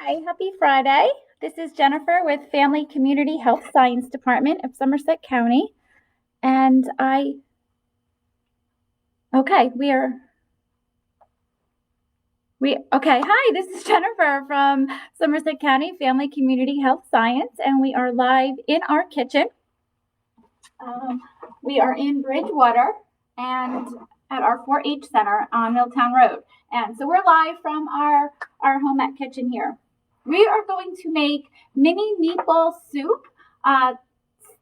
Hi, happy Friday. This is Jennifer with Family Community Health Science Department of Somerset County. And hi, this is Jennifer from Somerset County Family Community Health Science, and we are live in our kitchen. We are in Bridgewater and at our 4-H Center on Milltown Road. And so we're live from our home ec kitchen here. We are going to make mini meatball soup.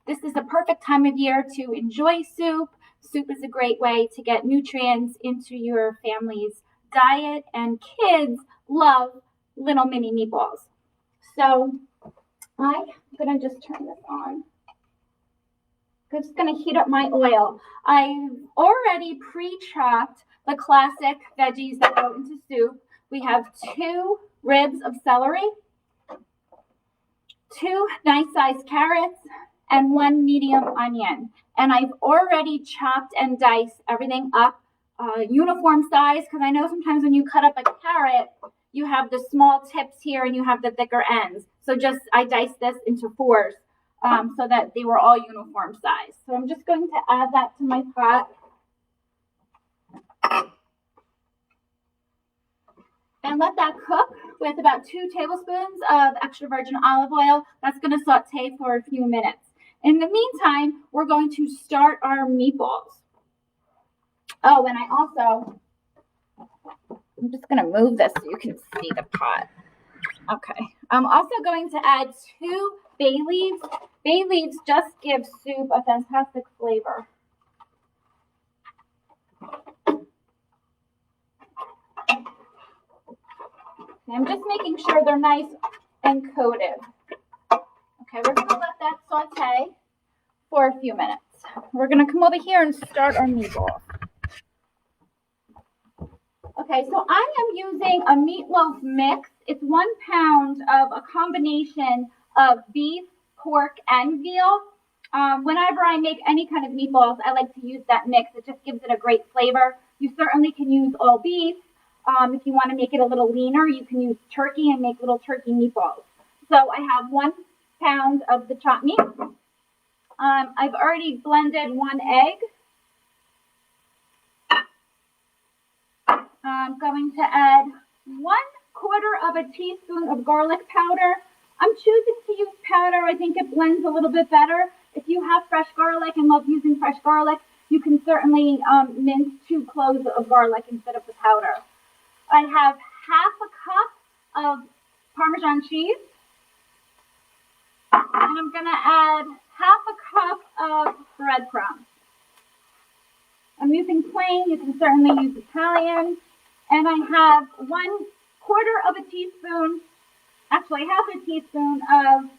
This is the perfect time of year to enjoy soup. Soup is a great way to get nutrients into your family's diet, and kids love little mini meatballs. So I'm going to just turn this on. I'm just going to heat up my oil. I've already pre-chopped the classic veggies that go into soup. We have 2 ribs of celery, 2 nice-sized carrots, and 1 medium onion. And I've already chopped and diced everything up uniform size, because I know sometimes when you cut up a carrot, you have the small tips here and you have the thicker ends. So I diced this into 4s so that they were all uniform size. So I'm just going to add that to my pot. And let that cook with about 2 tablespoons of extra virgin olive oil. That's going to saute for a few minutes. In the meantime, we're going to start our meatballs. Oh, and I'm just going to move this so you can see the pot. Okay. I'm also going to add 2 bay leaves. Bay leaves just give soup a fantastic flavor. I'm just making sure they're nice and coated. Okay, we're going to let that saute for a few minutes. We're going to come over here and start our meatballs. Okay, so I am using a meatloaf mix. It's 1 pound of a combination of beef, pork, and veal. Whenever I make any kind of meatballs, I like to use that mix. It just gives it a great flavor. You certainly can use all beef. If you want to make it a little leaner, you can use turkey and make little turkey meatballs. So I have 1 pound of the chopped meat. I've already blended 1 egg. I'm going to add 1/4 of a teaspoon of garlic powder. I'm choosing to use powder. I think it blends a little bit better. If you have fresh garlic and love using fresh garlic, you can certainly mince 2 cloves of garlic instead of the powder. I have 1/2 cup of Parmesan cheese. And I'm going to add 1/2 cup of breadcrumbs. I'm using plain. You can certainly use Italian. And I have 1/4 of a teaspoon, actually 1/2 teaspoon of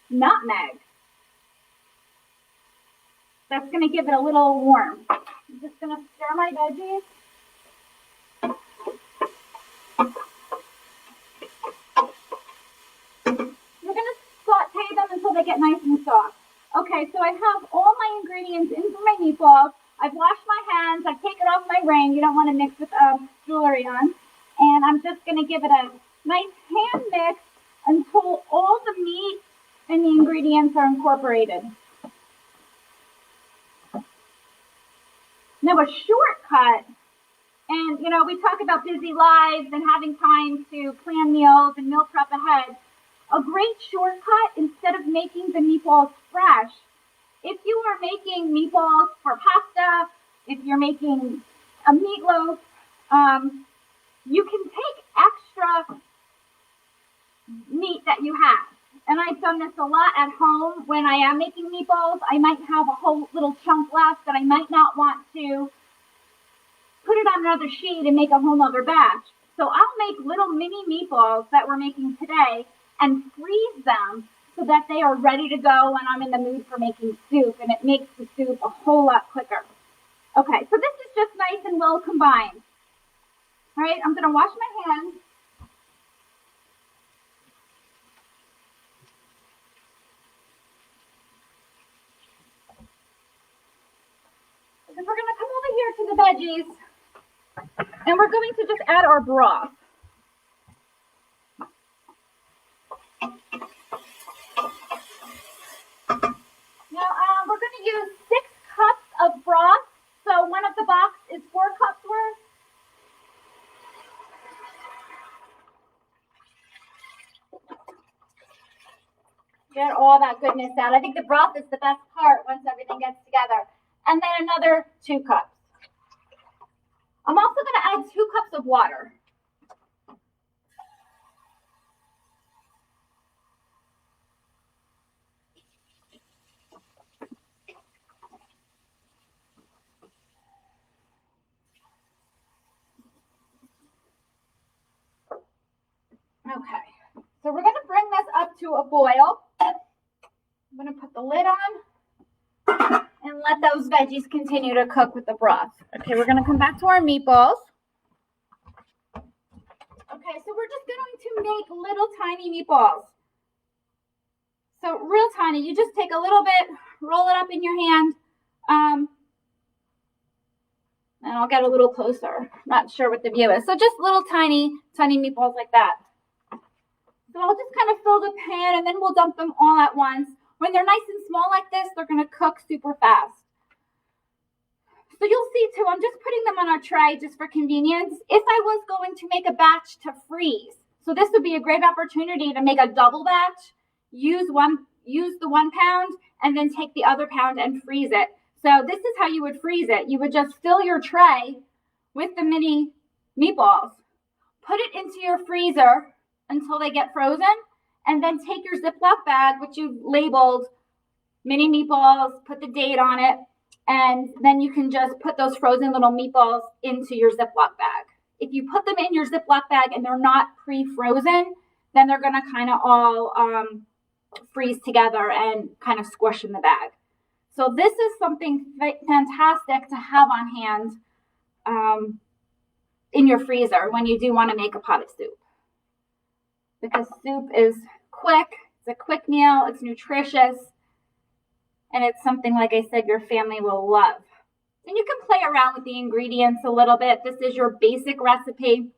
nutmeg. That's going to give it a little warm. I'm just going to stir my veggies. We're going to saute them until they get nice and soft. Okay, so I have all my ingredients in for my meatballs. I've washed my hands. I've taken off my ring. You don't want to mix with jewelry on. And I'm just going to give it a nice hand mix until all the meat and the ingredients are incorporated. Now, a shortcut, and we talk about busy lives and having time to plan meals and meal prep ahead. A great shortcut, instead of making the meatballs fresh, if you are making meatballs for pasta, if you're making a meatloaf, you can take extra meat that you have. And I've done this a lot at home when I am making meatballs. I might have a whole little chunk left that I might not want to put it on another sheet and make a whole other batch. So I'll make little mini meatballs that we're making today and freeze them so that they are ready to go when I'm in the mood for making soup, and it makes the soup a whole lot quicker. Okay, so this is just nice and well combined. All right, I'm going to wash my hands. And we're going to come over here to the veggies, and we're going to just add our broth. going to use 6 cups of broth. So one of the box is 4 cups worth. Get all that goodness out. I think the broth is the best part once everything gets together. And then another 2 cups. I'm also going to add 2 cups of water. Okay, so we're going to bring this up to a boil. I'm going to put the lid on and let those veggies continue to cook with the broth. Okay, we're going to come back to our meatballs. Okay, so we're just going to make little tiny meatballs. So real tiny. You just take a little bit, roll it up in your hand. And I'll get a little closer. Not sure what the view is. So just little tiny meatballs like that. So I'll just kind of fill the pan and then we'll dump them all at once. When they're nice and small like this, they're going to cook super fast. So you'll see too, I'm just putting them on our tray just for convenience. If I was going to make a batch to freeze, so this would be a great opportunity to make a double batch, use the 1 pound and then take the other pound and freeze it. So this is how you would freeze it. You would just fill your tray with the mini meatballs, put it into your freezer until they get frozen, and then take your Ziploc bag, which you've labeled mini meatballs, put the date on it, and then you can just put those frozen little meatballs into your Ziploc bag. If you put them in your Ziploc bag and they're not pre-frozen, then they're going to kind of all freeze together and kind of squish in the bag. So this is something fantastic to have on hand in your freezer when you do want to make a pot of soup. Because soup is quick, it's a quick meal, it's nutritious, and it's something, like I said, your family will love. And you can play around with the ingredients a little bit. This is your basic recipe.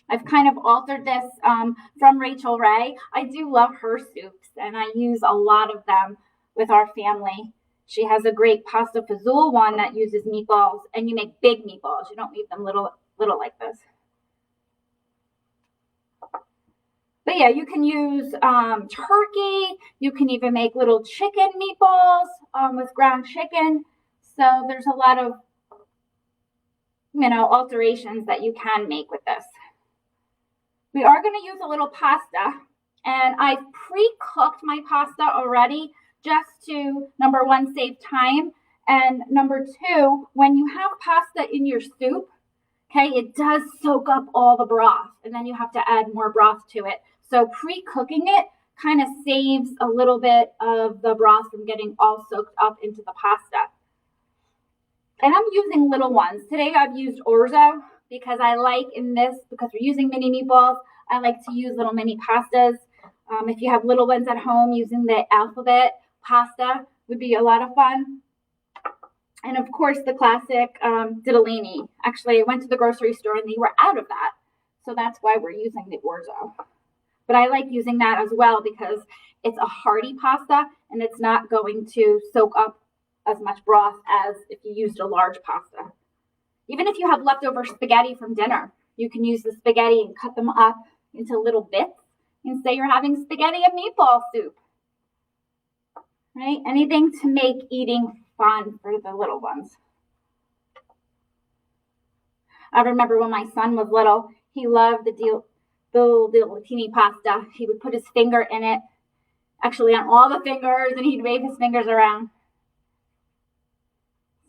I've kind of altered this from Rachel Ray. I do love her soups, and I use a lot of them with our family. She has a great pasta fazool one that uses meatballs, and you make big meatballs. You don't leave them little like this. But yeah, you can use turkey. You can even make little chicken meatballs with ground chicken. So there's a lot of, alterations that you can make with this. We are going to use a little pasta, and I've pre-cooked my pasta already just to, number 1, save time, and number 2, when you have pasta in your soup, okay, it does soak up all the broth, and then you have to add more broth to it. So pre-cooking it kind of saves a little bit of the broth from getting all soaked up into the pasta. And I'm using little ones. Today I've used orzo because I like because we're using mini meatballs, I like to use little mini pastas. If you have little ones at home, using the alphabet pasta would be a lot of fun. And of course the classic ditalini. Actually, I went to the grocery store and they were out of that. So that's why we're using the orzo. But I like using that as well because it's a hearty pasta and it's not going to soak up as much broth as if you used a large pasta. Even if you have leftover spaghetti from dinner, you can use the spaghetti and cut them up into little bits and say you're having spaghetti and meatball soup. Right? Anything to make eating fun for the little ones. I remember when my son was little, he loved the ditalini pasta. He would put his finger in it, actually on all the fingers, and he'd wave his fingers around.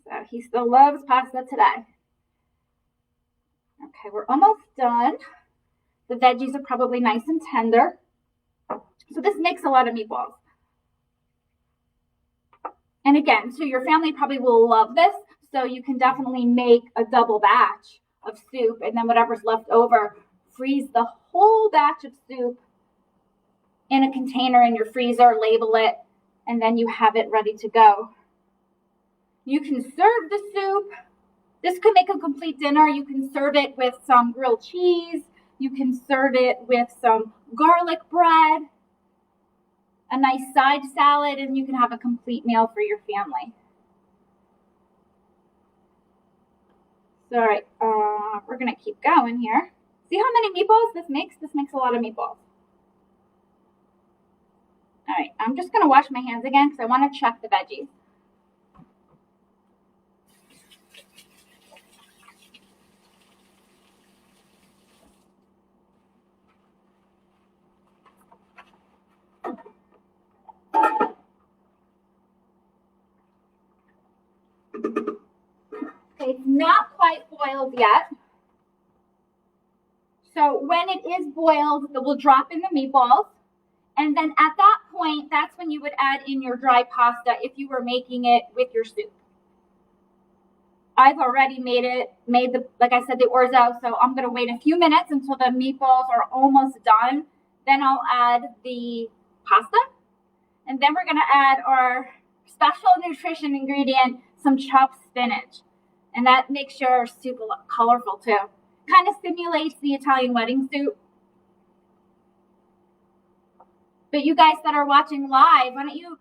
So he still loves pasta today. Okay, we're almost done. The veggies are probably nice and tender. So this makes a lot of meatballs. And again, so your family probably will love this. So you can definitely make a double batch of soup, and then whatever's left over, freeze the whole batch of soup in a container in your freezer, label it, and then you have it ready to go. You can serve the soup. This could make a complete dinner. You can serve it with some grilled cheese. You can serve it with some garlic bread. a nice side salad, and you can have a complete meal for your family. So, all right, we're gonna keep going here. See how many meatballs this makes? This makes a lot of meatballs. All right, I'm just gonna wash my hands again because I want to check the veggies. Okay, it's not quite boiled yet. So when it is boiled, it will drop in the meatballs. And then at that point, that's when you would add in your dry pasta if you were making it with your soup. I've already made the, like I said, the orzo. So I'm going to wait a few minutes until the meatballs are almost done. Then I'll add the pasta. And then we're going to add our special nutrition ingredient, some chopped spinach. And that makes your soup look colorful too. Kind of simulates the Italian wedding soup. But you guys that are watching live, why don't you,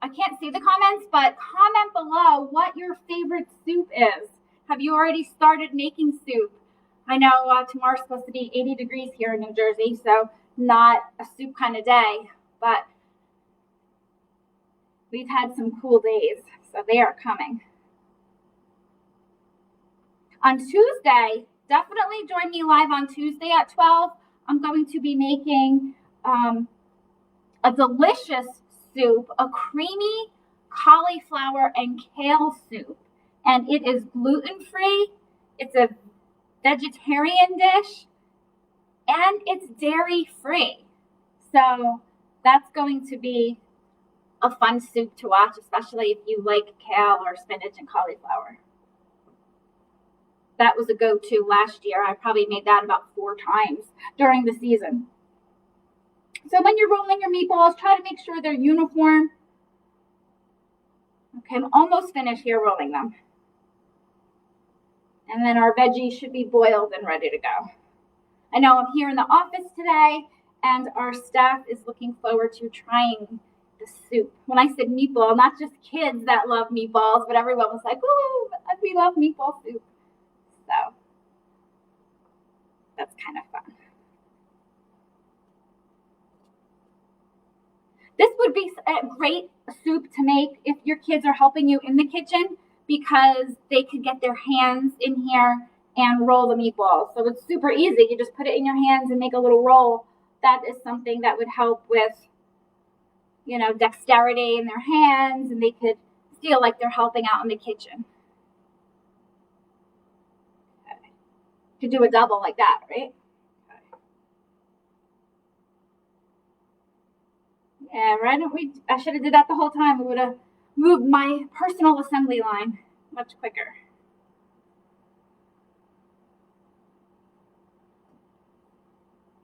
I can't see the comments, but comment below what your favorite soup is. Have you already started making soup? I know tomorrow's supposed to be 80 degrees here in New Jersey, so not a soup kind of day, but we've had some cool days, so they are coming. On Tuesday, definitely join me live on Tuesday at 12. I'm going to be making a delicious soup, a creamy cauliflower and kale soup. And it is gluten-free, it's a vegetarian dish, and it's dairy-free. So that's going to be a fun soup to watch, especially if you like kale or spinach and cauliflower. That was a go-to last year. I probably made that about 4 times during the season. So when you're rolling your meatballs, try to make sure they're uniform. Okay, I'm almost finished here rolling them. And then our veggies should be boiled and ready to go. I know I'm here in the office today, and our staff is looking forward to trying the soup. When I said meatball, not just kids that love meatballs, but everyone was like, "Ooh, we love meatball soup." So that's kind of fun. This would be a great soup to make if your kids are helping you in the kitchen, because they could get their hands in here and roll the meatballs. So it's super easy. You just put it in your hands and make a little roll. That is something that would help with, you know, dexterity in their hands, and they could feel like they're helping out in the kitchen. Okay. Could do a double like that, right? Yeah, right. I should have did that the whole time. We would have moved my personal assembly line much quicker.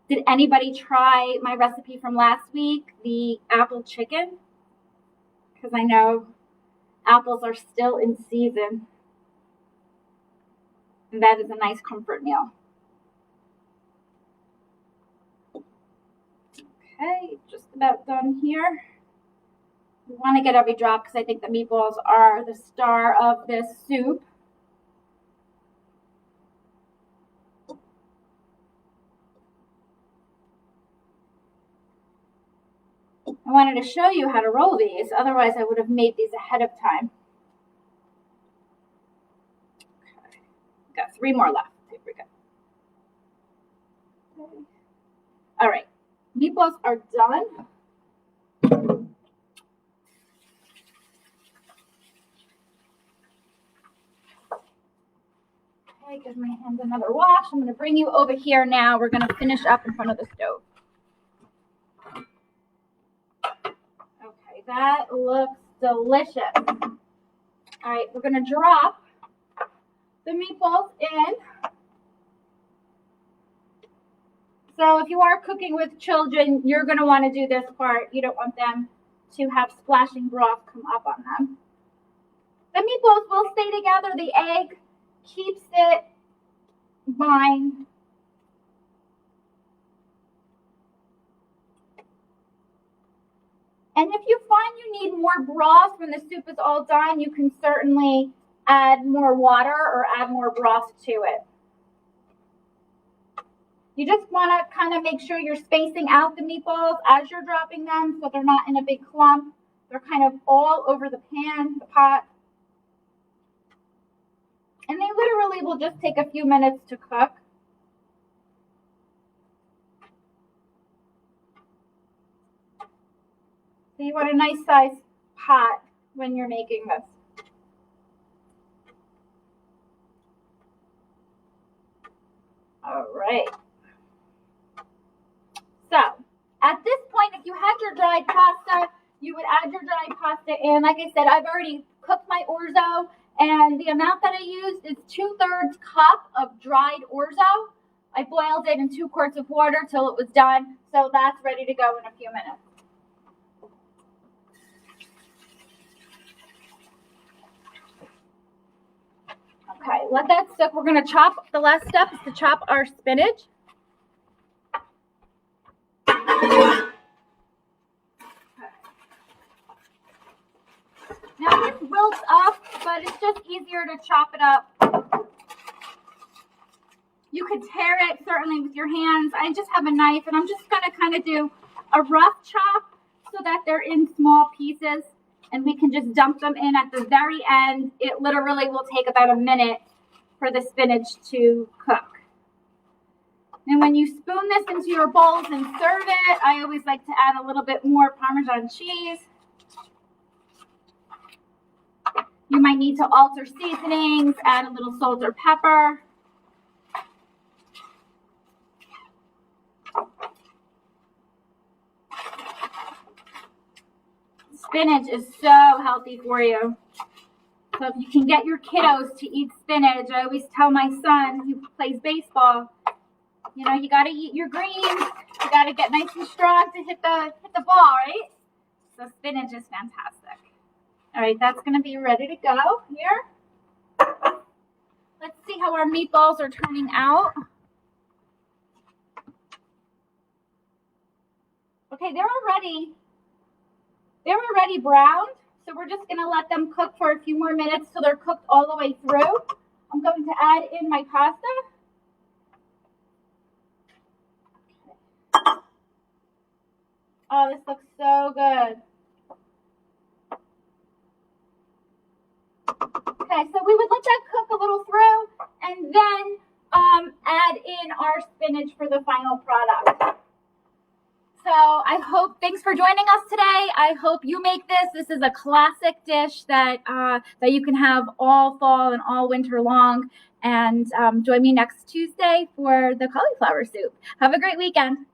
Did anybody try my recipe from last week, the apple chicken? Because I know apples are still in season. And that is a nice comfort meal. Okay, just about done here. We want to get every drop because I think the meatballs are the star of this soup. I wanted to show you how to roll these, otherwise I would have made these ahead of time. Okay. Got 3 more left. Here we go. Okay. All right. Meatballs are done. Okay, give my hands another wash. I'm going to bring you over here now. We're going to finish up in front of the stove. Okay, that looks delicious. All right, we're going to drop the meatballs in. So if you are cooking with children, you're going to want to do this part. You don't want them to have splashing broth come up on them. The meatballs will stay together. The egg keeps it bind. And if you find you need more broth when the soup is all done, you can certainly add more water or add more broth to it. You just want to kind of make sure you're spacing out the meatballs as you're dropping them so they're not in a big clump. They're kind of all over the pan, the pot. And they literally will just take a few minutes to cook. So you want a nice size pot when you're making this. All right. So at this point, if you had your dried pasta, you would add your dried pasta in. Like I said, I've already cooked my orzo, and the amount that I used is 2/3 cup of dried orzo. I boiled it in 2 quarts of water till it was done. So that's ready to go in a few minutes. Okay, let that soak. We're going to chop. The last step is to chop our spinach. Now this wilts up, but it's just easier to chop it up. You could tear it certainly with your hands. I just have a knife, and I'm just going to kind of do a rough chop so that they're in small pieces, and we can just dump them in at the very end. It literally will take about a minute for the spinach to cook. And when you spoon this into your bowls and serve it, I always like to add a little bit more Parmesan cheese. You might need to alter seasonings, add a little salt or pepper. Spinach is so healthy for you. So if you can get your kiddos to eat spinach, I always tell my son who plays baseball, you know, you got to eat your greens. You got to get nice and strong to hit the ball, right? So spinach is fantastic. All right, that's going to be ready to go here. Let's see how our meatballs are turning out. Okay, they're already browned, so we're just going to let them cook for a few more minutes till they're cooked all the way through. I'm going to add in my pasta. Oh, this looks so good. Okay, so we would let that cook a little through and then add in our spinach for the final product. So thanks for joining us today. I hope you make this. This is a classic dish that you can have all fall and all winter long. And join me next Tuesday for the cauliflower soup. Have a great weekend.